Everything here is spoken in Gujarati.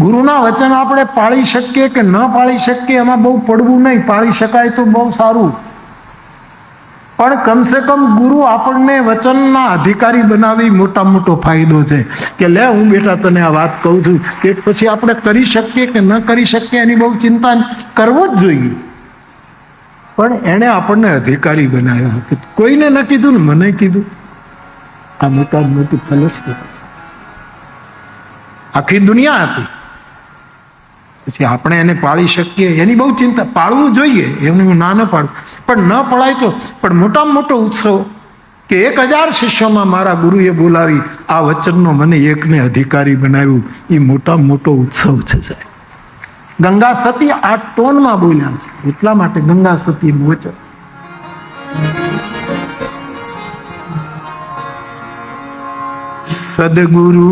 ગુરુના વચન આપણે પાળી શકીએ કે ન પાળી શકીએ એમાં બહુ પડવું નહીં, પાળી શકાય તો બહુ સારું, પણ કમસે કમ ગુરુ આપણને વચનના અધિકારી બનાવી મોટા મોટો ફાયદો છે કે લે હું બેટા તને આ વાત કહું છું, કે પછી આપણે કરી શકીએ કે ન કરી શકીએ એની બહુ ચિંતા કરવો જ જોઈએ, પણ એણે આપણને અધિકારી બનાવ્યા કે કોઈને ન કીધું ને મને કીધું. આ મોટા મોટી ફલસફી આખી દુનિયા હતી, પછી આપણે એને પાળી શકીએ એની બહુ ચિંતા. પાળવું જોઈએ એમને હું ના ન પાડું, પણ ન પડાય તો પણ મોટામાં મોટો ઉત્સવ કે 1000 શિષ્યોમાં મારા ગુરુએ બોલાવી આ વચનનો મને એકને અધિકારી બનાવ્યું, એ મોટામાં મોટો ઉત્સવ છે સાહેબ. ગંગા સતી 8 ટોનમાં બોલ્યા છે, એટલા માટે ગંગા સતીનું વચન. સદગુરુ